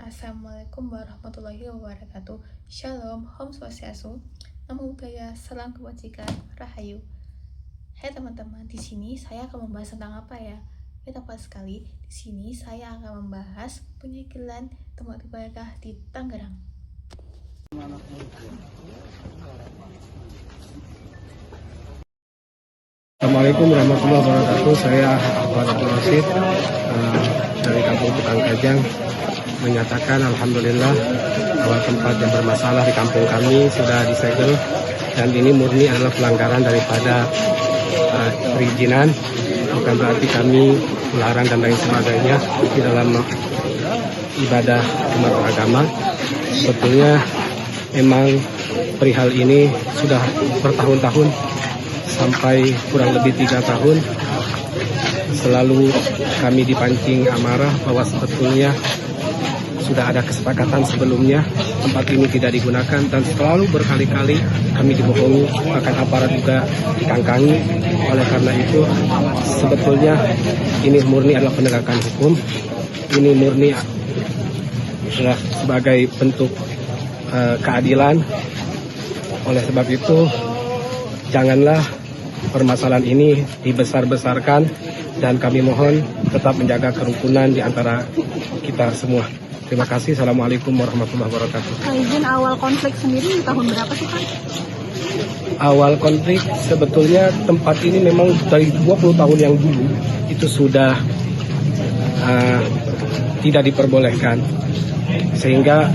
Assalamualaikum warahmatullahi wabarakatuh. Shalom, Om Swastiastu, Namo Buddhaya, Salam Kebajikan, Rahayu. Hai teman-teman, di sini saya akan membahas tentang apa ya? Ya tepat sekali, di sini saya akan membahas penyegelan tempat ibadah di Tangerang. Assalamualaikum warahmatullahi wabarakatuh. Saya Ahmad Abdul Rashid dari Kampung Tukang Kajang menyatakan alhamdulillah bahwa tempat yang bermasalah di kampung kami sudah disegel dan ini murni adalah pelanggaran daripada perizinan, bukan berarti kami melarang dan lain sebagainya di dalam ibadah umat beragama. Sebetulnya memang perihal ini sudah bertahun-tahun, sampai kurang lebih 3 tahun selalu kami dipancing amarah bahwa sebetulnya sudah ada kesepakatan sebelumnya tempat ini tidak digunakan, dan selalu berkali-kali kami dibohongi, bahkan aparat juga dikangkangi. Oleh karena itu sebetulnya ini murni adalah penegakan hukum, ini murni adalah sebagai bentuk keadilan. Oleh sebab itu janganlah permasalahan ini dibesar-besarkan, dan kami mohon tetap menjaga kerukunan di antara kita semua. Terima kasih. Assalamualaikum warahmatullahi wabarakatuh. Izin awal konflik sendiri di tahun berapa sih Pak? Awal konflik sebetulnya tempat ini memang dari 20 tahun yang dulu itu sudah tidak diperbolehkan, sehingga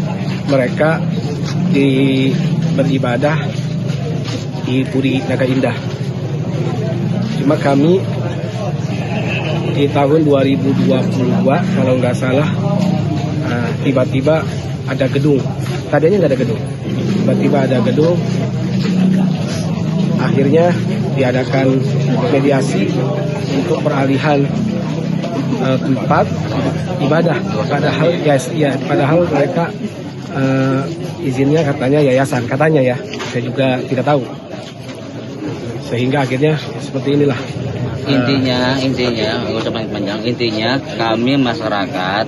mereka beribadah di Puri Naga Indah. Cuma kami di tahun 2022 kalau nggak salah tiba-tiba ada gedung. Tadinya nggak ada gedung, tiba-tiba ada gedung. Akhirnya diadakan mediasi untuk peralihan tempat ibadah. Padahal mereka izinnya katanya yayasan, katanya ya. Saya juga tidak tahu. Sehingga akhirnya seperti inilah. Intinya nggak usah panjang. Intinya kami masyarakat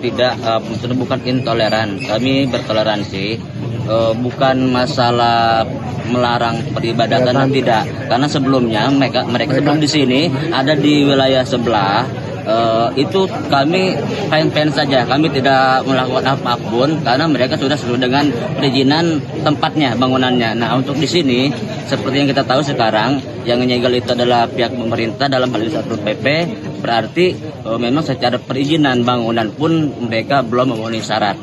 tidak bukan intoleran, kami bertoleransi. Bukan masalah melarang peribadatan, tidak, karena sebelumnya mereka sebelum di sini ada di wilayah sebelah. Itu kami fine-fine saja, kami tidak melakukan apapun karena mereka sudah sesuai dengan perizinan tempatnya, bangunannya. Nah, untuk di sini seperti yang kita tahu sekarang yang menyegel itu adalah pihak pemerintah dalam hal ini Satpol PP, berarti memang secara perizinan bangunan pun mereka belum memenuhi syarat.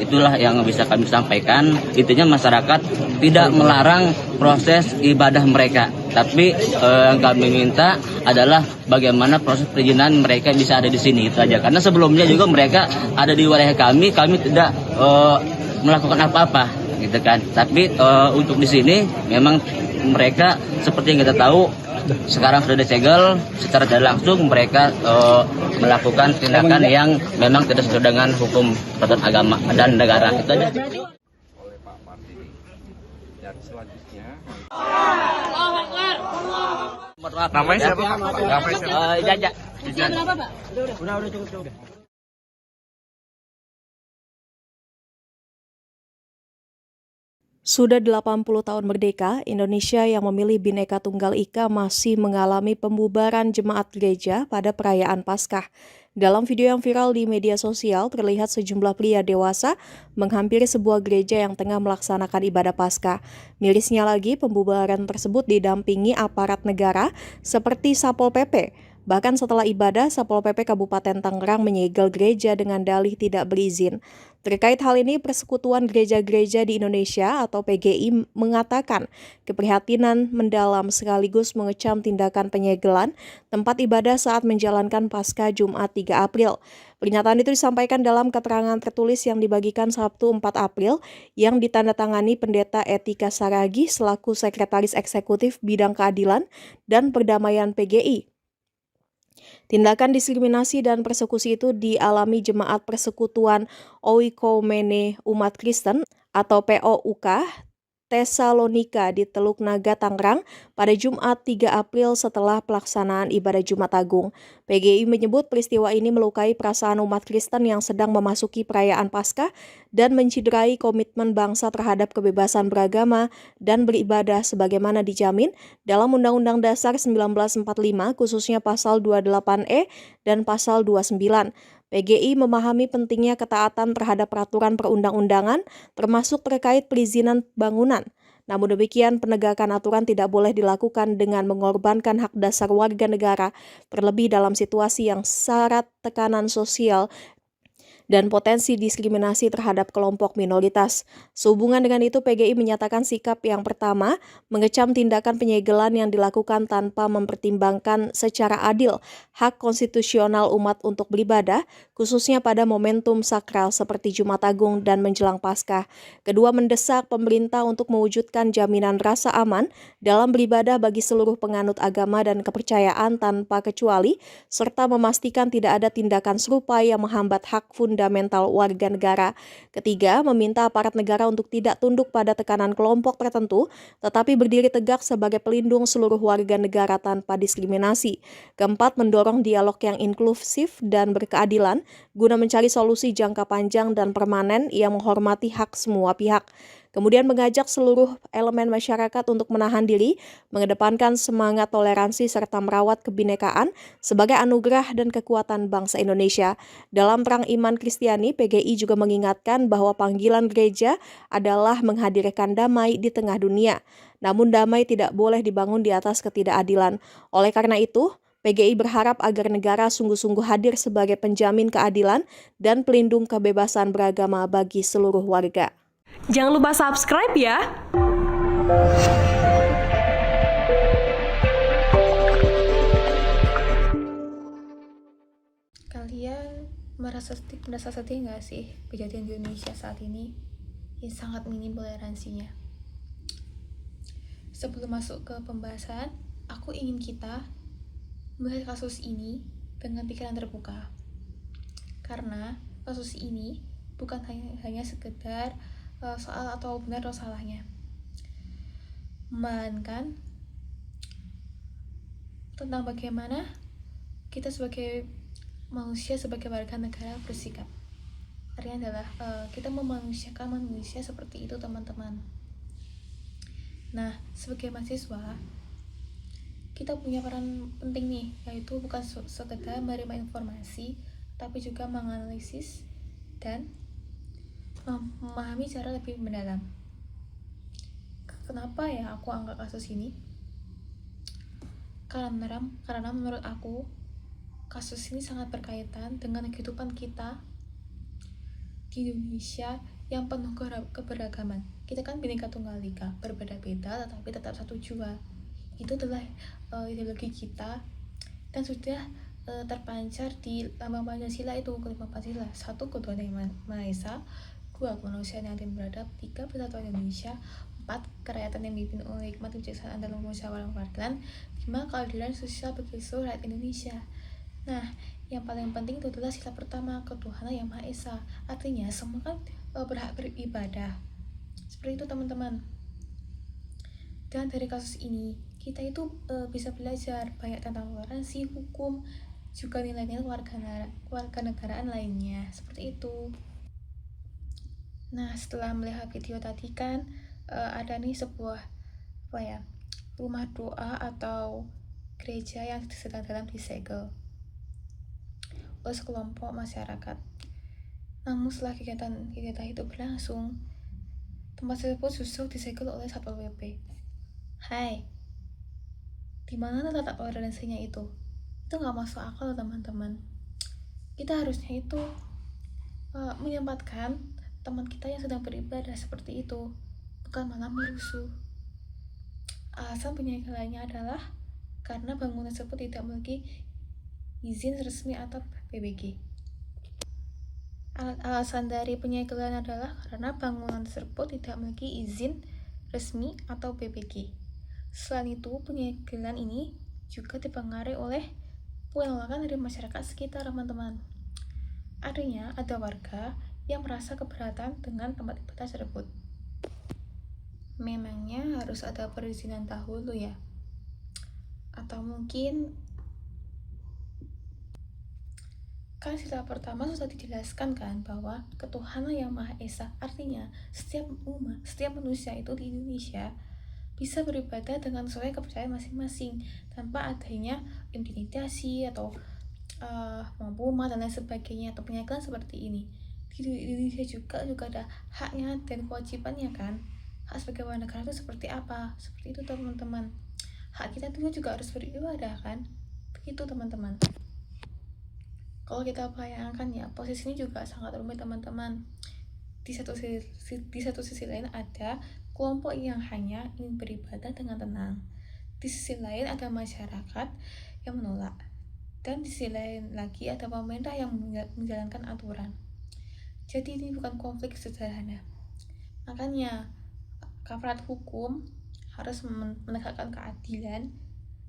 Itulah yang bisa kami sampaikan. Intinya masyarakat tidak melarang proses ibadah mereka, tapi yang kami minta adalah bagaimana proses perizinan mereka bisa ada di sini, itu aja. Karena sebelumnya juga mereka ada di wilayah kami tidak melakukan apa-apa, gitu kan. Tapi untuk di sini memang mereka seperti yang kita tahu sekarang sudah disegel, secara tidak langsung mereka melakukan tindakan yang memang tidak sesuai dengan hukum peraturan agama dan negara. Itu aja. Oleh Pak Martini. Dan selanjutnya Namanya siapa? Jaja. Berapa Pak? Udah cukup. Sudah 80 tahun merdeka, Indonesia yang memilih Bhinneka Tunggal Ika masih mengalami pembubaran jemaat gereja pada perayaan Paskah. Dalam video yang viral di media sosial, terlihat sejumlah pria dewasa menghampiri sebuah gereja yang tengah melaksanakan ibadah Paskah. Mirisnya lagi, pembubaran tersebut didampingi aparat negara seperti Satpol PP. Bahkan setelah ibadah, Satpol PP Kabupaten Tangerang menyegel gereja dengan dalih tidak berizin. Terkait hal ini, Persekutuan Gereja-Gereja di Indonesia atau PGI mengatakan keprihatinan mendalam sekaligus mengecam tindakan penyegelan tempat ibadah saat menjalankan Paskah Jumat 3 April. Pernyataan itu disampaikan dalam keterangan tertulis yang dibagikan Sabtu 4 April yang ditandatangani Pendeta Etika Saragi selaku Sekretaris Eksekutif Bidang Keadilan dan Perdamaian PGI. Tindakan diskriminasi dan persekusi itu dialami Jemaat Persekutuan Oikomene Umat Kristen atau POUK Tesalonika di Teluk Naga, Tangerang pada Jumat 3 April setelah pelaksanaan ibadah Jumat Agung. PGI menyebut peristiwa ini melukai perasaan umat Kristen yang sedang memasuki perayaan Paskah dan menciderai komitmen bangsa terhadap kebebasan beragama dan beribadah sebagaimana dijamin dalam Undang-Undang Dasar 1945 khususnya pasal 28E dan pasal 29. PGI memahami pentingnya ketaatan terhadap peraturan perundang-undangan, termasuk terkait perizinan bangunan. Namun demikian, penegakan aturan tidak boleh dilakukan dengan mengorbankan hak dasar warga negara, terlebih dalam situasi yang syarat tekanan sosial dan potensi diskriminasi terhadap kelompok minoritas. Sehubungan dengan itu, PGI menyatakan sikap yang pertama, mengecam tindakan penyegelan yang dilakukan tanpa mempertimbangkan secara adil hak konstitusional umat untuk beribadah, khususnya pada momentum sakral seperti Jumat Agung dan menjelang Paskah. Kedua, mendesak pemerintah untuk mewujudkan jaminan rasa aman dalam beribadah bagi seluruh penganut agama dan kepercayaan tanpa kecuali, serta memastikan tidak ada tindakan serupa yang menghambat hak fundamental warga negara. Ketiga, meminta aparat negara untuk tidak tunduk pada tekanan kelompok tertentu, tetapi berdiri tegak sebagai pelindung seluruh warga negara tanpa diskriminasi. Keempat, mendorong dialog yang inklusif dan berkeadilan guna mencari solusi jangka panjang dan permanen yang menghormati hak semua pihak. Kemudian mengajak seluruh elemen masyarakat untuk menahan diri, mengedepankan semangat toleransi serta merawat kebinekaan sebagai anugerah dan kekuatan bangsa Indonesia. Dalam Perang Iman Kristiani, PGI juga mengingatkan bahwa panggilan gereja adalah menghadirkan damai di tengah dunia. Namun damai tidak boleh dibangun di atas ketidakadilan. Oleh karena itu, PGI berharap agar negara sungguh-sungguh hadir sebagai penjamin keadilan dan pelindung kebebasan beragama bagi seluruh warga. Jangan lupa subscribe ya. Kalian merasa sedih nggak sih kejadian di Indonesia saat ini yang sangat minim toleransinya? Sebelum masuk ke pembahasan, aku ingin kita melihat kasus ini dengan pikiran terbuka. Karena kasus ini bukan hanya sekedar soal atau benar atau salahnya, melainkan tentang bagaimana kita sebagai manusia, sebagai warga negara bersikap. Artinya adalah kita memanusiakan manusia seperti itu, teman-teman. Nah, sebagai mahasiswa, kita punya peran penting nih, yaitu bukan sekedar menerima informasi, tapi juga menganalisis dan memahami cara lebih mendalam. Kenapa ya aku angkat kasus ini? Karena menurut aku kasus ini sangat berkaitan dengan kehidupan kita di Indonesia yang penuh keberagaman. Kita kan Bhinneka Tunggal Ika, berbeda-beda tetapi tetap satu jua. Itu adalah ideologi kita dan sudah terpancar di lambang Pancasila itu, kelima Pancasila. 1. Ketuhanan yang Maha Esa. 2. Kemanusiaan yang adil beradab. 3. Persatuan Indonesia. 4. Kerakyatan yang dipimpin oleh hikmat kebijaksanaan dalam musyawarah mufakat. 5. Keadilan sosial bagi seluruh rakyat Indonesia. Nah, yang paling penting itu adalah sila pertama, ketuhanan yang Maha Esa. Artinya semua kan berhak beribadah. Seperti itu, teman-teman. Dan dari kasus ini kita itu bisa belajar banyak tentang toleransi, hukum, juga nilai-nilai kewarganegaraan lainnya. Seperti itu. Nah, setelah melihat video tadi kan ada nih sebuah rumah doa atau gereja yang sedang dalam disegel oleh sekelompok masyarakat. Namun setelah kegiatan itu berlangsung, tempat tersebut justru disegel oleh Satpol PP. Hai, di mana letak toleransinya itu? Itu nggak masuk akal, teman-teman. Kita harusnya itu menyempatkan teman kita yang sedang beribadah seperti itu, bukan malah merusuh. Alasan penyegelannya adalah karena bangunan tersebut tidak memiliki izin resmi atau PBG. Alasan dari penyegelan adalah karena bangunan tersebut tidak memiliki izin resmi atau PBG. Selain itu, penyegelan ini juga dipengaruhi oleh penolakan dari masyarakat sekitar, teman-teman. Artinya, ada warga yang merasa keberatan dengan tempat ibadah tersebut. memangnya harus ada perizinan dahulu ya? Atau mungkin kan sila pertama sudah dijelaskan kan bahwa ketuhanan yang Maha Esa, artinya setiap umat, setiap manusia itu di Indonesia bisa beribadah dengan sesuai kepercayaan masing-masing tanpa adanya intimidasi atau membuma dan lain sebagainya atau penyegelan seperti ini. Di Indonesia juga ada haknya dan kewajibannya kan. Hak sebagai warga negara itu seperti apa? Seperti itu teman-teman. Hak kita dulu juga harus beribadah kan. Begitu teman-teman. Kalau kita bayangkan ya, posisi ini juga sangat rumit teman-teman. Di satu sisi lain ada kelompok yang hanya ingin beribadah dengan tenang. Di sisi lain ada masyarakat yang menolak. Dan di sisi lain lagi ada pemerintah yang menjalankan aturan. Jadi ini bukan konflik sederhana. Makanya aparat hukum harus menegakkan keadilan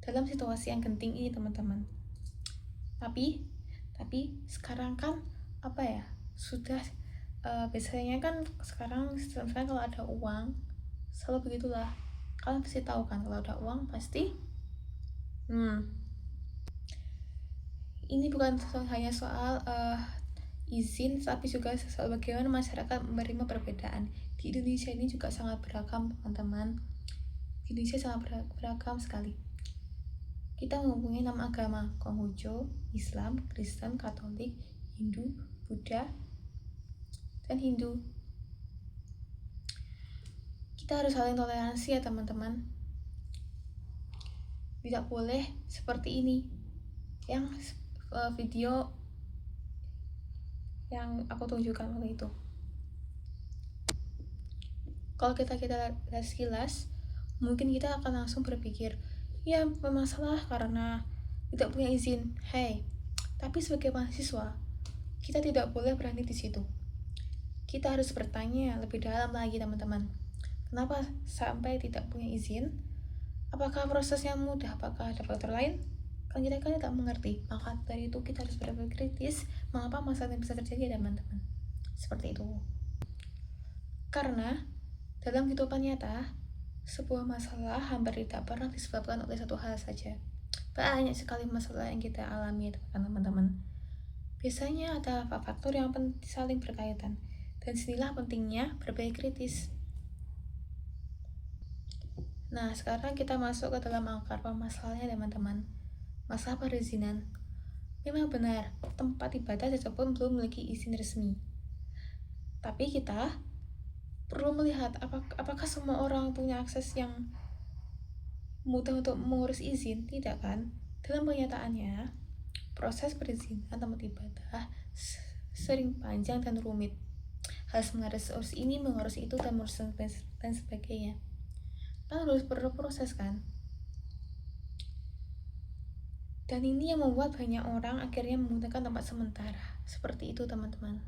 dalam situasi yang genting ini teman-teman. Tapi sekarang kan sudah biasanya kan sekarang kalau ada uang selalu begitulah. Kalian pasti tahu kan kalau ada uang pasti ini bukan hanya soal izin, tapi juga soal bagaimana masyarakat menerima perbedaan. Di Indonesia ini juga sangat beragam teman-teman. Di Indonesia sangat beragam sekali. Kita mempunyai 6 agama, Konghucu, Islam, Kristen, Katolik, Hindu, Buddha, dan Hindu. Kita harus saling toleransi ya teman-teman. Tidak boleh seperti ini. Yang video yang aku tunjukkan waktu itu. Kalau kita lihat sekilas, mungkin kita akan langsung berpikir, ya memang salah karena tidak punya izin. Tapi sebagai mahasiswa, kita tidak boleh berhenti di situ. Kita harus bertanya lebih dalam lagi teman-teman. Kenapa sampai tidak punya izin? Apakah prosesnya mudah? Apakah ada faktor lain? Kan kita tidak mengerti. Maka dari itu kita harus berpikir kritis. Mengapa masalah ini bisa terjadi teman-teman? Seperti itu. Karena dalam kehidupan nyata, sebuah masalah hampir tidak pernah disebabkan oleh satu hal saja. Banyak sekali masalah yang kita alami teman-teman. Biasanya ada faktor yang saling berkaitan. Dan sinilah pentingnya berpikir kritis. Nah, sekarang kita masuk ke dalam akar permasalahannya teman-teman. Masalah perizinan. Memang benar, tempat ibadah pun belum memiliki izin resmi. Tapi kita perlu melihat apakah semua orang punya akses yang mudah untuk mengurus izin. Tidak kan? Dalam kenyataannya, proses perizinan tempat ibadah sering panjang dan rumit. Harus mengurus ini, mengurus itu, dan sebagainya. Kan harus perlu proses kan? Dan ini yang membuat banyak orang akhirnya menggunakan tempat sementara. Seperti itu teman-teman.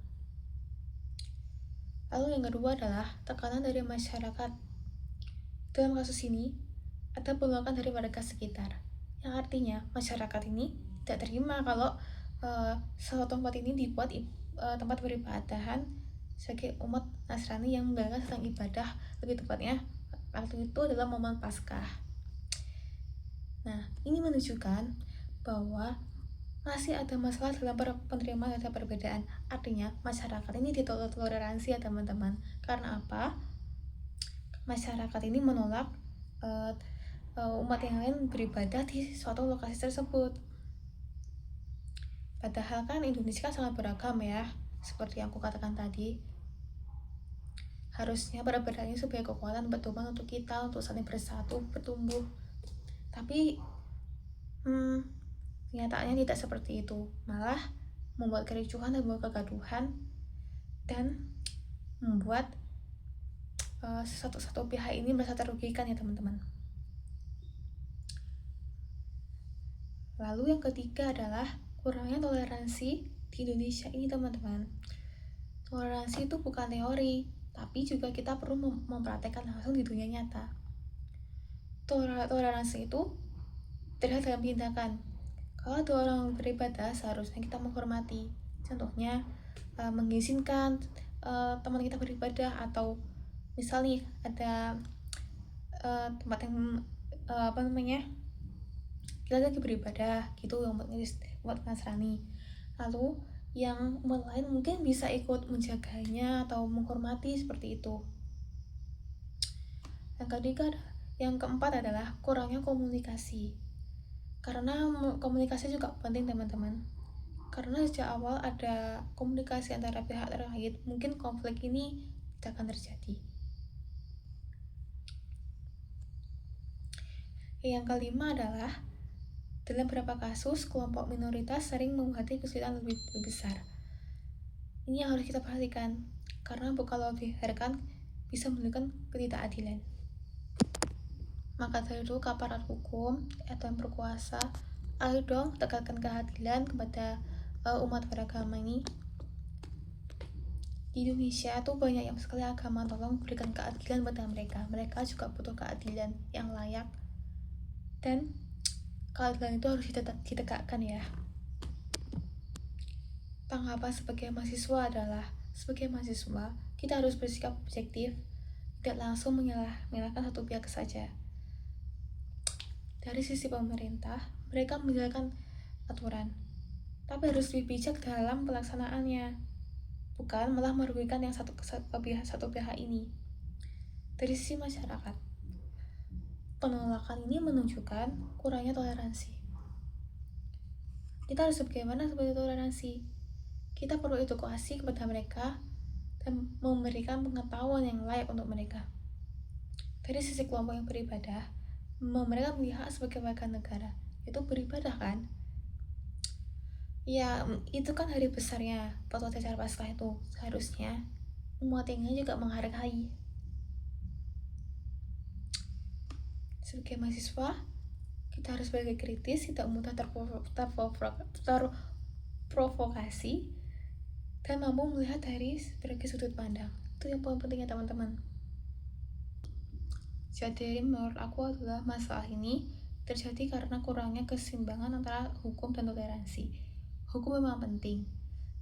Lalu yang kedua adalah tekanan dari masyarakat. Dalam kasus ini, ada penolakan dari warga sekitar. Yang artinya, masyarakat ini tidak terima kalau suatu tempat ini dibuat tempat beribadahan sebagai umat Nasrani yang menjalankan tentang ibadah. Lebih tepatnya, waktu itu adalah momen Paskah. Nah, ini menunjukkan bahwa masih ada masalah dalam penerimaan terhadap perbedaan. Artinya, masyarakat ini ditoleransi ya teman-teman. Karena apa? Masyarakat ini menolak umat yang lain beribadah di suatu lokasi tersebut. Padahal kan Indonesia kan sangat beragam ya. Seperti yang aku katakan tadi. Harusnya perbedaan ini sebagai kekuatan bertumbuh untuk kita, untuk saling bersatu, bertumbuh. Tapi kenyataannya tidak seperti itu, malah membuat kericuhan dan membuat kegaduhan dan membuat satu pihak ini merasa terugikan ya teman-teman. Lalu yang ketiga adalah kurangnya toleransi di Indonesia ini teman-teman. Toleransi itu bukan teori, tapi juga kita perlu mempraktekkan langsung di dunia nyata. Toleransi itu terlihat dalam tindakan. Kalau ada orang beribadah, seharusnya kita menghormati. Contohnya, mengizinkan teman kita beribadah, atau misalnya ada tempat yang kita lagi beribadah gitu, yang umat Nasrani. Lalu yang umat lain mungkin bisa ikut menjaganya atau menghormati seperti itu. Yang keempat adalah kurangnya komunikasi. Karena komunikasi juga penting teman-teman. Karena sejak awal ada komunikasi antara pihak terkait, mungkin konflik ini tidak akan terjadi. Yang kelima adalah dalam beberapa kasus kelompok minoritas sering menghadapi kesulitan lebih besar. Ini yang harus kita perhatikan, karena kalau dibiarkan bisa menimbulkan ketidakadilan. Maka dari itu aparat hukum atau yang berkuasa, ayo dong tegakkan keadilan kepada umat beragama ini. Di Indonesia tuh banyak yang sekali agama, tolong berikan keadilan pada mereka. Mereka juga butuh keadilan yang layak, dan keadilan itu harus ditegakkan ya. Tanggapan sebagai mahasiswa adalah, sebagai mahasiswa kita harus bersikap objektif, tidak langsung menyalahkan satu pihak saja. Dari sisi pemerintah, mereka menjalankan aturan, tapi harus lebih bijak dalam pelaksanaannya, bukan malah merugikan yang satu pihak ini. Dari sisi masyarakat, penolakan ini menunjukkan kurangnya toleransi. Kita harus bagaimana sebagai toleransi? Kita perlu edukasi kepada mereka dan memberikan pengetahuan yang layak untuk mereka. Dari sisi kelompok yang beribadah, mereka melihat sebagai warga negara, itu beribadah kan? Ya, itu kan hari besarnya Fatwa Cacar Paskah itu. Seharusnya umat ini juga menghargai. Sebagai mahasiswa, kita harus belajar kritis, tidak mudah terprovokasi, dan mampu melihat dari berbagai sudut pandang. Itu yang paling penting ya teman-teman. Jadi menurut aku adalah masalah ini terjadi karena kurangnya keseimbangan antara hukum dan toleransi. Hukum memang penting,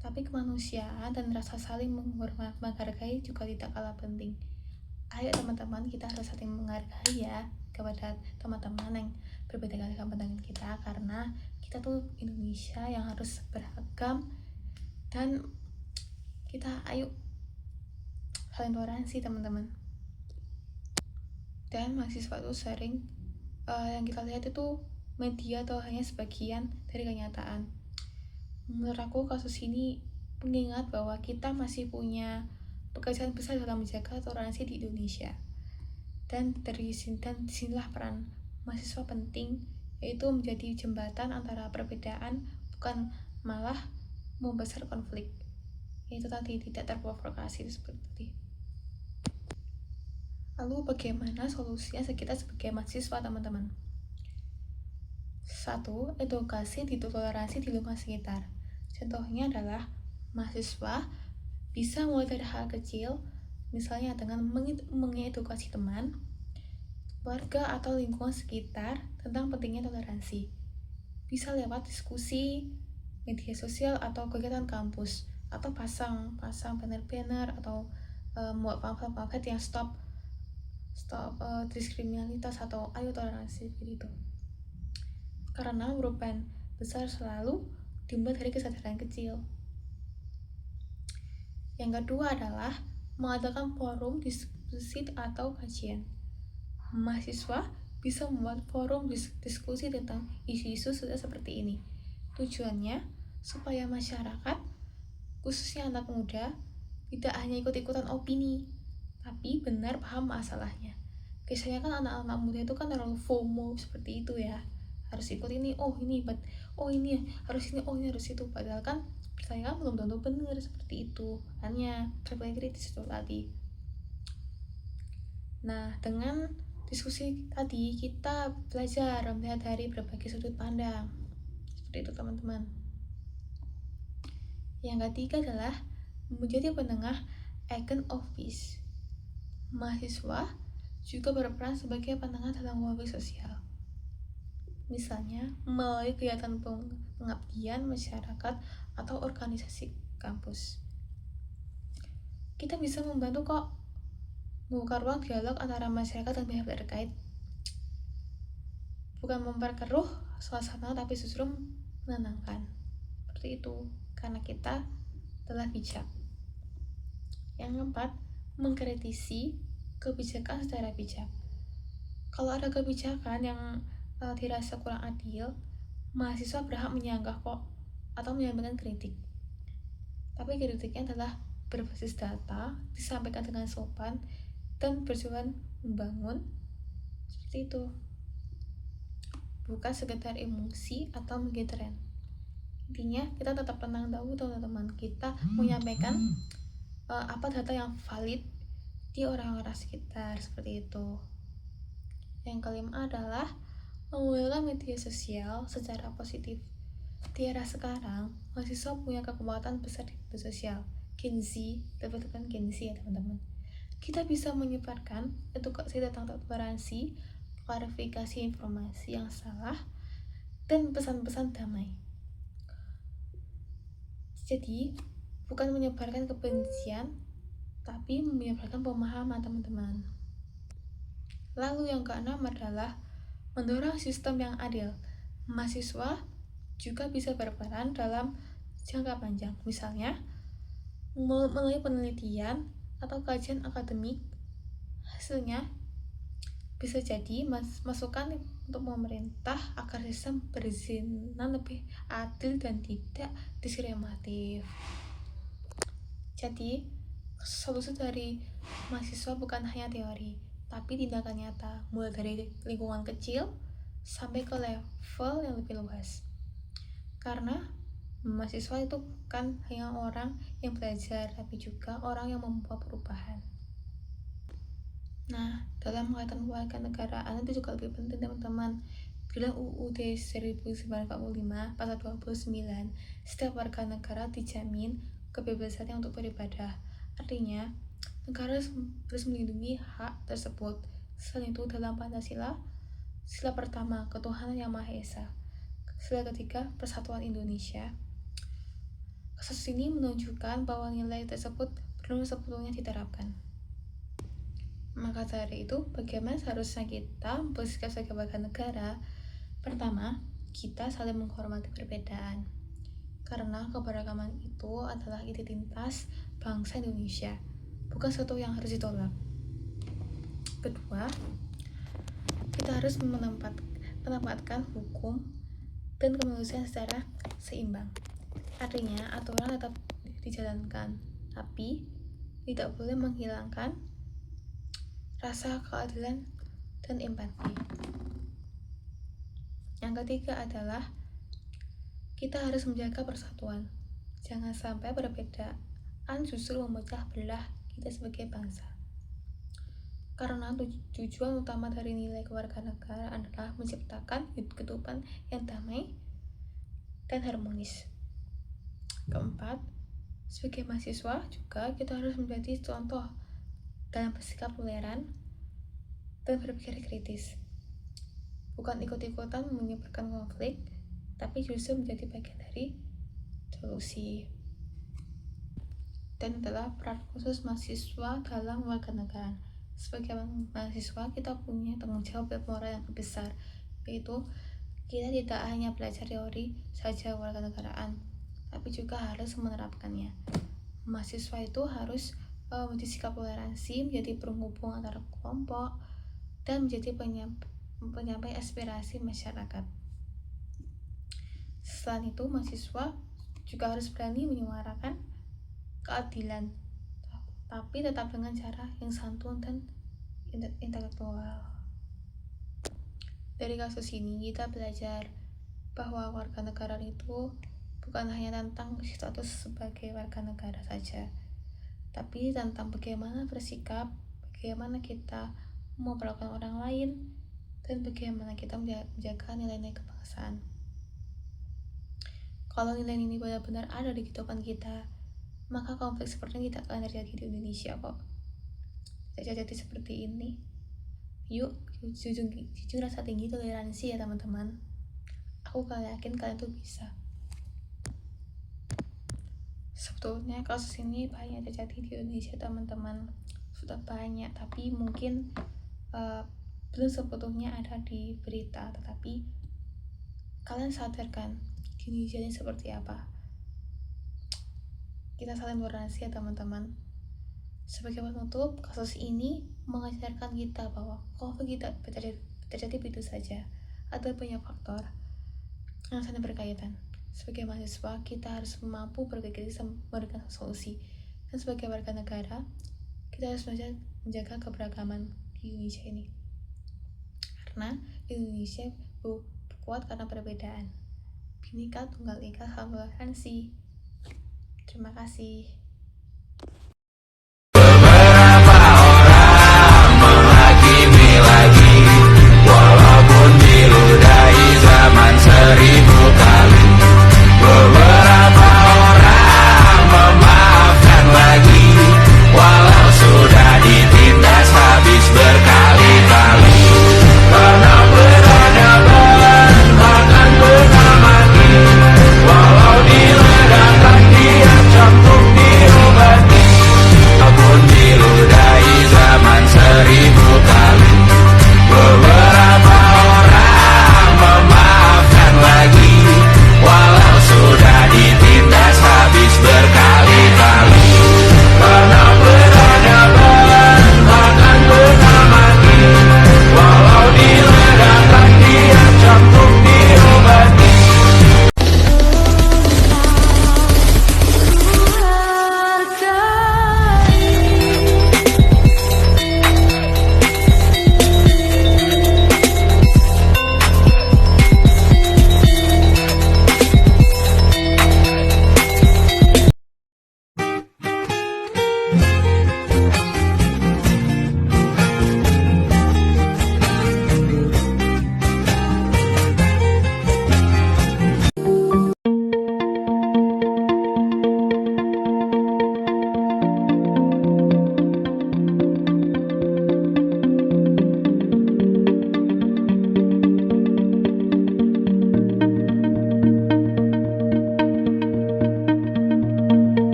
tapi kemanusiaan dan rasa saling menghargai juga tidak kalah penting. Ayo teman-teman, kita harus saling menghargai ya kepada teman-teman yang berbeda agama dengan kita, karena kita tuh Indonesia yang harus beragam, dan kita ayo saling toleransi teman-teman. Dan mahasiswa itu sering yang kita lihat itu media atau hanya sebagian dari kenyataan. Menurut aku kasus ini mengingat bahwa kita masih punya pekerjaan besar dalam menjaga toleransi di Indonesia. Dan disinilah peran mahasiswa penting, yaitu menjadi jembatan antara perbedaan, bukan malah membesar konflik. Itu tadi, tidak terprovokasi seperti. Lalu bagaimana solusinya kita sebagai mahasiswa teman-teman? 1. Edukasi toleransi di lingkungan sekitar. Contohnya adalah mahasiswa bisa mulai dari hal kecil, misalnya dengan mengedukasi teman, keluarga atau lingkungan sekitar tentang pentingnya toleransi. Bisa lewat diskusi, media sosial atau kegiatan kampus, atau pasang banner-banner atau membuat pamflet yang stop diskriminalitas atau ayo toleransi begitu. Karena perubahan besar selalu dimulai dari kesadaran kecil. Yang kedua adalah mengadakan forum diskusi atau kajian. Mahasiswa bisa membuat forum diskusi tentang isu-isu seperti ini. Tujuannya supaya masyarakat, khususnya anak muda, tidak hanya ikut-ikutan opini, tapi benar paham masalahnya. Biasanya kan anak-anak muda itu kan terlalu FOMO seperti itu ya, harus ikut ini, ini harus ini, ini harus itu, padahal kan pertanyaan belum tentu benar seperti itu. Hanya berpikir kritis itu tadi. Nah, dengan diskusi tadi kita belajar melihat dari berbagai sudut pandang seperti itu teman-teman. Yang ketiga adalah menjadi penengah, agent of peace. Mahasiswa juga berperan sebagai penengah dalam konflik sosial. Misalnya, melalui kegiatan pengabdian masyarakat atau organisasi kampus. Kita bisa membantu kok membuka ruang dialog antara masyarakat dan pihak terkait, bukan memperkeruh suasana tapi justru menenangkan. Seperti itu, karena kita telah bijak. Yang keempat, mengkritisi kebijakan secara bijak. Kalau ada kebijakan yang dirasa kurang adil, mahasiswa berhak menyanggah kok atau menyampaikan kritik. Tapi kritiknya adalah berbasis data, disampaikan dengan sopan, dan bertujuan membangun. Seperti itu. Bukan sekedar emosi atau mungkin tren. Intinya kita tetap tenang dahulu teman-teman. Kita menyampaikan apa data yang valid di orang-orang sekitar, seperti itu. Yang kelima adalah menggunakan media sosial secara positif. Di era sekarang, mahasiswa punya kekuatan besar di media sosial. Gen Z, teman-teman Gen Z ya teman-teman. Kita bisa menyebarkan edukasi tentang toleransi, klarifikasi informasi yang salah, dan pesan-pesan damai. Jadi, bukan menyebarkan kebencian, tapi menyebarkan pemahaman teman-teman. Lalu yang keenam adalah mendorong sistem yang adil. Mahasiswa juga bisa berperan dalam jangka panjang, misalnya melalui penelitian atau kajian akademik. Hasilnya bisa jadi masukan untuk pemerintah agar sistem perizinan lebih adil dan tidak diskriminatif. Jadi, solusi dari mahasiswa bukan hanya teori, tapi tindakan nyata, mulai dari lingkungan kecil sampai ke level yang lebih luas. Karena mahasiswa itu bukan hanya orang yang belajar, tapi juga orang yang membawa perubahan. Nah, dalam kaitan kewarganegaraan itu juga lebih penting teman-teman. Bila UUD 1945 pasal 29, setiap warga negara dijamin kebebasannya untuk beribadah. Artinya, negara harus melindungi hak tersebut. Selain itu, dalam Pancasila, sila pertama, ketuhanan yang Maha Esa. Sila ketiga, persatuan Indonesia. Kasus ini menunjukkan bahwa nilai tersebut belum sepenuhnya diterapkan. Maka dari itu, bagaimana seharusnya kita bersikap sebagai warga negara? Pertama, kita saling menghormati perbedaan. Karena keberagaman itu adalah identitas bangsa Indonesia, bukan sesuatu yang harus ditolak. Kedua, kita harus menempatkan hukum dan kemanusiaan secara seimbang. Artinya, aturan tetap dijalankan, tapi tidak boleh menghilangkan rasa keadilan dan empati. Yang ketiga adalah kita harus menjaga persatuan. Jangan sampai perbedaan justru memecah belah kita sebagai bangsa. Karena tujuan utama dari nilai kewarganegaraan adalah menciptakan kehidupan yang damai dan harmonis. Keempat, sebagai mahasiswa juga kita harus menjadi contoh dalam bersikap toleran dan berpikir kritis. Bukan ikut-ikutan menyebarkan konflik, tapi justru menjadi bagian dari solusi. Dan adalah peran khusus mahasiswa dalam kewarganegaraan. Sebagai mahasiswa, kita punya tanggung jawab moral yang besar, yaitu kita tidak hanya belajar teori saja kewarganegaraan, tapi juga harus menerapkannya. Mahasiswa itu harus menjadi sikap toleransi, menjadi penghubung antara kelompok, dan menjadi penyampai aspirasi masyarakat. Selain itu, mahasiswa juga harus berani menyuarakan keadilan, tapi tetap dengan cara yang santun dan intelektual. Dari kasus ini, kita belajar bahwa warganegaraan itu bukan hanya tentang status sebagai warga negara saja, tapi tentang bagaimana bersikap, bagaimana kita memperlakukan orang lain, dan bagaimana kita menjaga nilai-nilai kebangsaan. Kalau nilai ini benar-benar ada di kehidupan kita, maka konflik seperti ini tidak akan terjadi di Indonesia kok. Tidak jadi seperti ini. Yuk, jujur rasa tinggi toleransi ya teman-teman. Aku yakin kalian tuh bisa. Sebetulnya kasus ini banyak terjadi di Indonesia teman-teman. sudah banyak, tapi mungkin belum sepenuhnya ada di berita. Tetapi kalian sadarkan di Indonesia ini seperti apa. Kita saling toleransi ya teman-teman. Sebagai penutup, kasus ini mengajarkan kita bahwa COVID tidak terjadi begitu saja. Ada banyak faktor yang saling berkaitan. Sebagai mahasiswa, kita harus mampu berpikir memberikan solusi. Dan sebagai warga negara, kita harus menjaga keberagaman di Indonesia ini. Karena Indonesia kuat karena perbedaan. Bhinneka Tunggal Ika, salam toleransi. Terima kasih.